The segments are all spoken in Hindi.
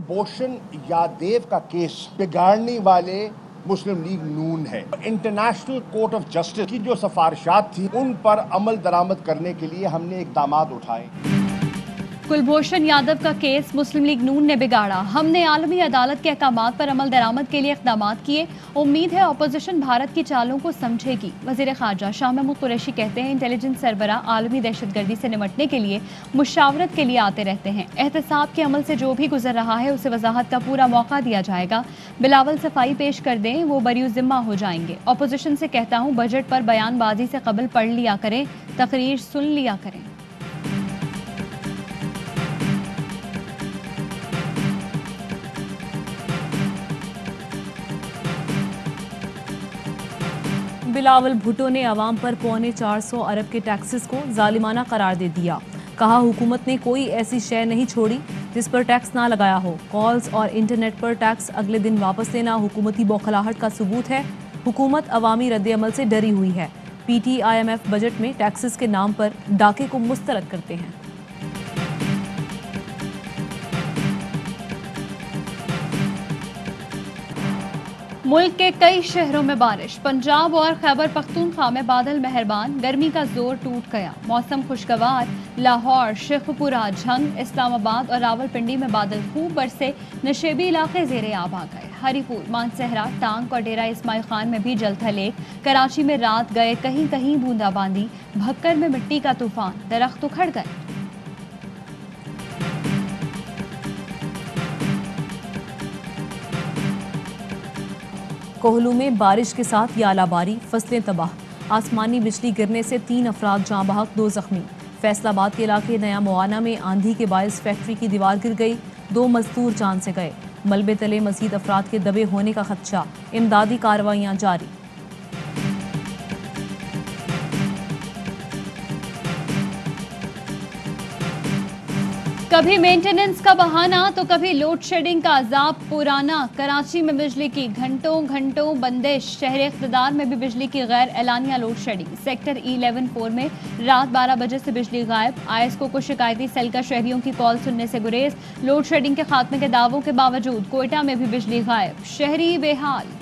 कुलभूषण यादव का केस बिगाड़ने वाले मुस्लिम लीग नून है। इंटरनेशनल कोर्ट ऑफ जस्टिस की जो सिफारिशात थी उन पर अमल दरामद करने के लिए हमने इक़दामात उठाए। कुलभूषण यादव का केस मुस्लिम लीग नून ने बिगाड़ा। हमने आलमी अदालत के अहकामात पर अमल दरामद के लिए इक़दामात किए। उम्मीद है अपोजिशन भारत की चालों को समझेगी। वज़ीर ख़ारजा शाह महमूद कुरैशी कहते हैं, इंटेलिजेंस सरबरा आलमी दहशतगर्दी से निमटने के लिए मुशावरत के लिए आते रहते हैं। एहतसाब के अमल से जो भी गुजर रहा है उसे वजाहत का पूरा मौका दिया जाएगा। बिलावल सफाई पेश कर दें, वो बरी ज़िम्मा हो जाएंगे। अपोजिशन से कहता हूँ, बजट पर बयानबाजी से कबल पढ़ लिया करें, तकरीर सुन लिया करें। बिलावल भुट्टो ने अवाम पर 425 अरब के टैक्सेस को जालिमाना करार दे दिया। कहा, हुकूमत ने कोई ऐसी शय नहीं छोड़ी जिस पर टैक्स ना लगाया हो। कॉल्स और इंटरनेट पर टैक्स अगले दिन वापस लेना हुकूमती बौखलाहट का सबूत है। हुकूमत अवामी रद्द-ए-अमल से डरी हुई है। PTIMF बजट में टैक्सेस के नाम पर डाके को मुस्तरद करते हैं। मुल्क के कई शहरों में बारिश। पंजाब और खैबर पख्तूनख्वा में बादल मेहरबान, गर्मी का जोर टूट गया। मौसम खुशगवार। लाहौर, शेखपुरा, झंग, इस्लामाबाद और रावलपिंडी में बादल खूब बरसे। नशेबी इलाके ज़ेरे आब आ गए। हरीपुर, मानसहरा, टांग और डेरा इस्माइल खान में भी जलथल। कराची में रात गए कहीं कहीं बूंदाबांदी। भक्कर में मिट्टी का तूफान, दरख्त उखड़ गए। कोहलू में बारिश के साथ यालाबारी, फसलें तबाह। आसमानी बिजली गिरने से 3 अफराद जाँ बहक, 2 जख्मी। फैसलाबाद के इलाके नया मुआना में आंधी के बायस फैक्ट्री की दीवार गिर गई, 2 मजदूर जान से गए। मलबे तले मजीद अफराद के दबे होने का खदशा, इमदादी कार्रवाइयाँ जारी। कभी मेंटेनेंस का बहाना तो कभी लोड शेडिंग का अजाब पुराना। कराची में बिजली की घंटों घंटों बंदिश। शहर इख्तिदार में भी बिजली की गैर एलानिया लोड शेडिंग। सेक्टर E11-4 में रात 12 बजे से बिजली गायब। ISCO को शिकायती सेल का शहरियों की कॉल सुनने से गुरेज। लोड शेडिंग के खात्मे के दावों के बावजूद कोयटा में भी बिजली गायब। शहरी बेहाल।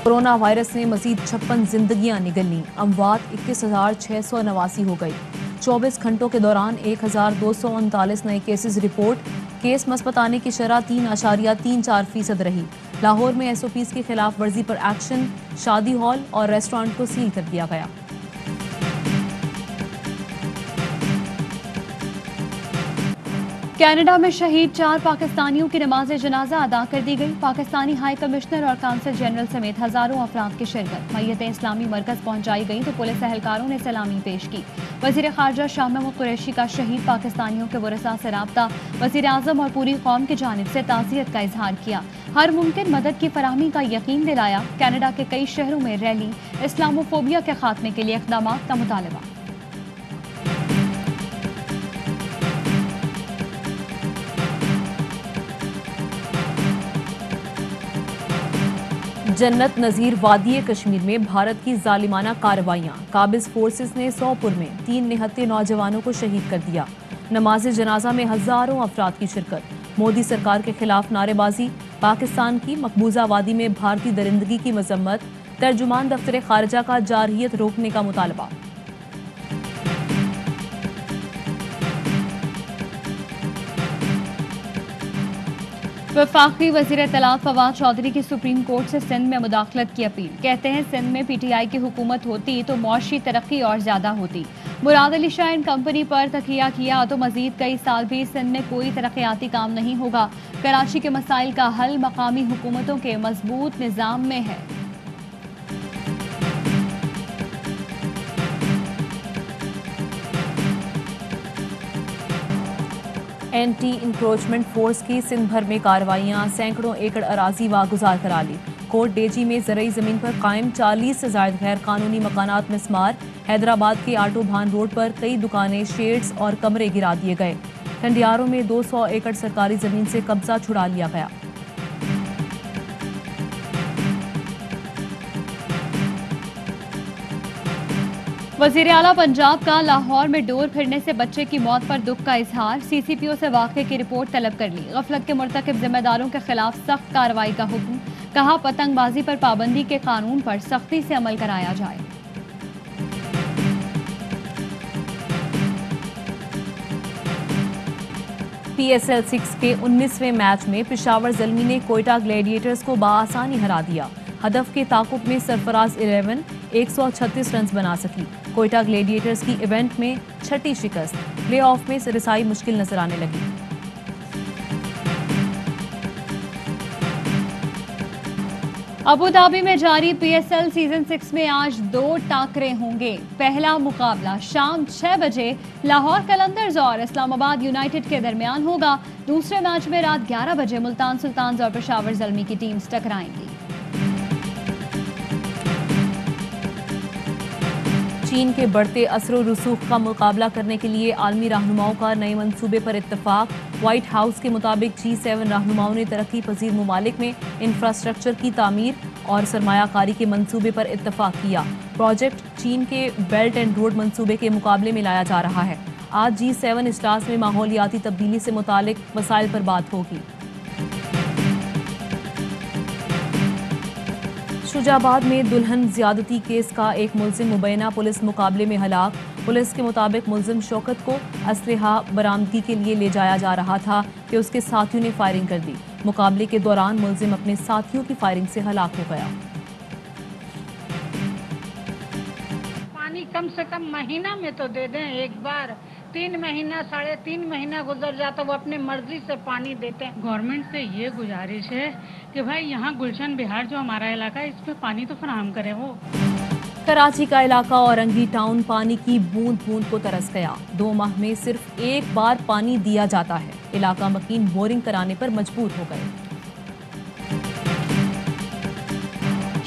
कोरोना वायरस ने मजीद 56 जिंदगियां निगल लीं। अमवात 21,689 हो गई। 24 घंटों के दौरान 1,239 नए केसेस रिपोर्ट। केस मस्बत आने की शरह 3.34% रही। लाहौर में SOPs की खिलाफ वर्जी पर एक्शन। शादी हॉल और रेस्टोरेंट को सील कर दिया गया। कनाडा में शहीद 4 पाकिस्तानियों की नमाज जनाजा अदा कर दी गई। पाकिस्तानी हाई कमिश्नर और काउंसिल जनरल समेत हजारों अफराद की शिरकत। मैयतें इस्लामी मरकज पहुंचाई गई तो पुलिस एहलकारों ने सलामी पेश की। वज़ीर ख़ारजा शाह महमूद कुरैशी का शहीद पाकिस्तानियों के वरसा से राब्ता। वज़ीर आज़म और पूरी कौम की जानिब से ताज़ियत का इजहार किया। हर मुमकिन मदद की फराहमी का यकीन दिलाया। कनाडा के कई शहरों में रैली। इस्लामोफोबिया के खात्मे के लिए इक़दामात का मुतालबा। जन्नत नज़ीर वादी कश्मीर में भारत की जालिमाना कार्रवाइयाँ। काबिज फोर्सेस ने सोपुर में 3 निहत्थे नौजवानों को शहीद कर दिया। नमाज जनाजा में हजारों अफराद की शिरकत। मोदी सरकार के खिलाफ नारेबाजी। पाकिस्तान की मकबूजा वादी में भारतीय दरिंदगी की मजम्मत। तर्जुमान दफ्तर खारजा का जारहियत रोकने का मुतालबा। वफाकी वज़ीर तलाक़ फवाद चौधरी की सुप्रीम कोर्ट से सिंध में मुदाखलत की अपील। कहते हैं, सिंध में PTI की हुकूमत होती तो मौशी तरक्की और ज्यादा होती। मुराद अली शाह एंड कंपनी पर तकिया किया तो मजीद कई साल भी सिंध में कोई तरक्याती काम नहीं होगा। कराची के मसाइल का हल मकामी हुकूमतों के मजबूत निज़ाम में है। एंटी इंक्रोचमेंट फोर्स की सिंध भर में कार्रवाइयाँ। सैकड़ों एकड़ अराजी वागुजार करा ली। कोट डेजी में ज़रई ज़मीन पर कायम 40 से ज़ायद गैर कानूनी मकानात मिस्मार। हैदराबाद के आटो भान रोड पर कई दुकानें, शेड्स और कमरे गिरा दिए गए। ठंडियारों में 200 एकड़ सरकारी ज़मीन से कब्जा छुड़ा लिया गया। वजीर आला पंजाब का लाहौर में डोर फिरने से बच्चे की मौत पर दुख का इजहार। सीसीपीओ से वाक़े की रिपोर्ट तलब कर ली। गफलत के मुर्तकिब जिम्मेदारों के खिलाफ सख्त कार्रवाई का हुक्म। कहा पतंगबाजी पर पाबंदी के कानून पर सख्ती से अमल कराया जाए। PSL 6 के 19वें मैच में पेशावर ज़ल्मी ने कोयटा ग्लैडिएटर्स को बाआसानी हरा दिया। हदफ के ताकुब में सरफराज 11 136 रन बना सकी। कोयटा ग्लैडिएटर्स की इवेंट में छठी शिकस्त। प्लेऑफ में रिसाई मुश्किल नजर आने लगी। अबू धाबी में जारी PSL सीजन 6 में आज 2 टाकरे होंगे। पहला मुकाबला शाम 6 बजे लाहौर कलंदर्स और इस्लामाबाद यूनाइटेड के दरमियान होगा। दूसरे मैच में रात 11 बजे मुल्तान सुल्तान्स और पेशावर ज़ल्मी की टीम्स टकराएंगी। चीन के बढ़ते असर रसूख का मुकाबला करने के लिए आलमी रहनुमाओं का नए मंसूबे पर इत्तफाक। व्हाइट हाउस के मुताबिक G7 रहनुमाओं ने तरक्की पजीर ममालिक में इंफ्रास्ट्रक्चर की तामीर और सरमायाकारी के मंसूबे पर इत्तफाक किया। प्रोजेक्ट चीन के बेल्ट एंड रोड मंसूबे के मुकाबले में लाया जा रहा है। आज G7 इजलास में माहौलियाती तब्दीली से मुतालिक मसाइल पर बात होगी। शुजाबाद में दुल्हन ज्यादती केस का एक मुलजिम मुबैना पुलिस मुकाबले में हलाक। पुलिस के मुताबिक मुलजिम शौकत को असलहा बरामदगी के लिए ले जाया जा रहा था कि उसके साथियों ने फायरिंग कर दी। मुकाबले के दौरान मुलजिम अपने साथियों की फायरिंग से हलाक हो गया। पानी कम से कम महीना में तो दे दें एक बार। 3 महीना 3.5 महीना गुजर जाता, वो अपने मर्जी से पानी देते हैं। गवर्नमेंट से ये गुजारिश है कि भाई यहाँ गुलशन बिहार जो हमारा इलाका है, इस पे पानी तो फराहम करें वो। कराची का इलाका औरंगी टाउन पानी की बूंद बूंद को तरस गया। 2 माह में सिर्फ एक बार पानी दिया जाता है। इलाका मकीन बोरिंग कराने पर मजबूर हो गए।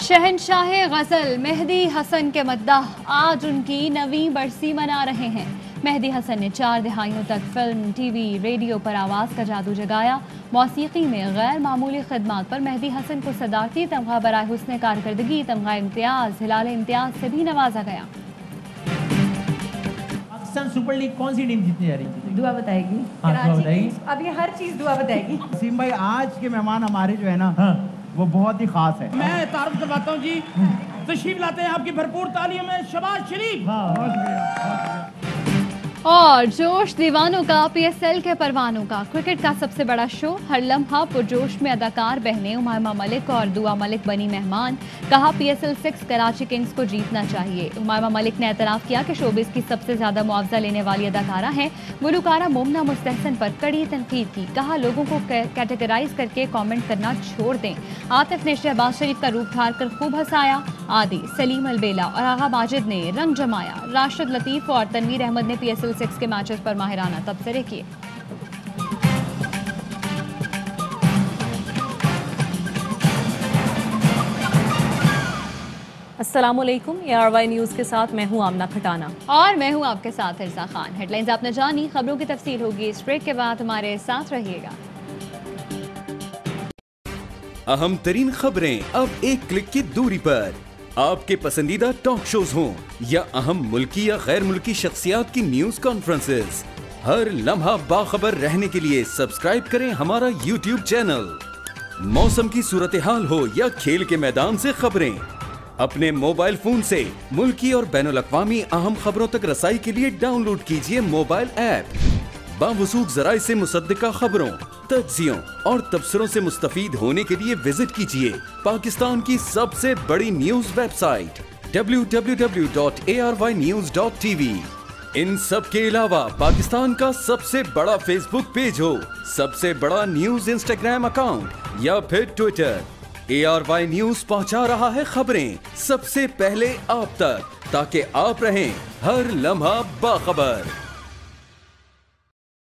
शहंशाह गजल मेहदी हसन के मद्दाह आज उनकी 9वीं बरसी मना रहे हैं। मेहदी हसन ने 4 दहाइयों तक फिल्म, टीवी, रेडियो पर आवाज़ का जादू जगाया। मौसीकी में गैर मामूली खिदमात पर मेहदी हसन को सदारती तमगा बराए हुस्न कारकर्दगी, तमगा इम्तियाज़, हिलाल इम्तियाज़ से भी नवाजा गया। पाकिस्तान सुपर लीग कौन सी टीम जीतने जा रही है? दुआ बताएगी। दुआ बताएगी। अब ये हर चीज दुआ बताएगी। वसीम भाई, आज के मेहमान हमारे जो है ना, वो बहुत ही खास है। मैं तारुफ करवाता हूँ जी, तशरीफ लाते हैं आपकी भरपूर तालियों में शबाज शरीफ। और जोश दीवानों का, PSL के परवानों का, क्रिकेट का सबसे बड़ा शो। हर लम्हा पुरजोश में अदाकार बहनें उमामा मलिक और दुआ मलिक बनी मेहमान। कहा PSL 6 कराची किंग्स को जीतना चाहिए। उमामा मलिक ने एतराफ़ किया कि शोबिस की सबसे ज्यादा मुआवजा लेने वाली अदाकारा हैं। गुलकारा मुमना मुस्तहसन पर कड़ी तनकीद की। कहा लोगों को कैटेगराइज करके कॉमेंट करना छोड़ दें। आतिफ ने शहबाज शरीफ का रूप धार कर खूब हंसाया। आदि, सलीम अलबेला और आगा माजिद ने रंग जमाया। राशिद लतीफ़ और तनवीर अहमद ने PSL 6 के मैचेस पर माहिराना तबसरे किए। अस्सलामुअलैकुम, ARY न्यूज़ के साथ मैं हूं आमना खटाना और मैं हूं आपके साथ इरसा खान। हेडलाइंस आपने जानी, खबरों की तफसील होगी इस ब्रेक के बाद। हमारे साथ रहिएगा। अहम तरीन खबरें अब एक क्लिक की दूरी पर। आपके पसंदीदा टॉक शोज हों या अहम मुल्की या गैर मुल्की शख्सियात की न्यूज कॉन्फ्रेंसेस, हर लम्हा बाखबर रहने के लिए सब्सक्राइब करें हमारा YouTube चैनल। मौसम की सूरत हाल हो या खेल के मैदान से खबरें, अपने मोबाइल फोन से मुल्की और बैनुल अक़वामी अहम खबरों तक रसाई के लिए डाउनलोड कीजिए मोबाइल ऐप। बावसूख ज़राए से मुसद्दिका खबरों, तज्ज़ियों और तबसरों से मुस्तफ़ीद होने के लिए विजिट कीजिए पाकिस्तान की सबसे बड़ी न्यूज वेबसाइट www.arYnews.tv। इन सब के अलावा पाकिस्तान का सबसे बड़ा फेसबुक पेज हो, सबसे बड़ा न्यूज इंस्टाग्राम अकाउंट या फिर ट्विटर, ARY न्यूज पहुंचा रहा है खबरें सबसे पहले आप तक, ताकि आप रहें हर लम्हा बाखबर।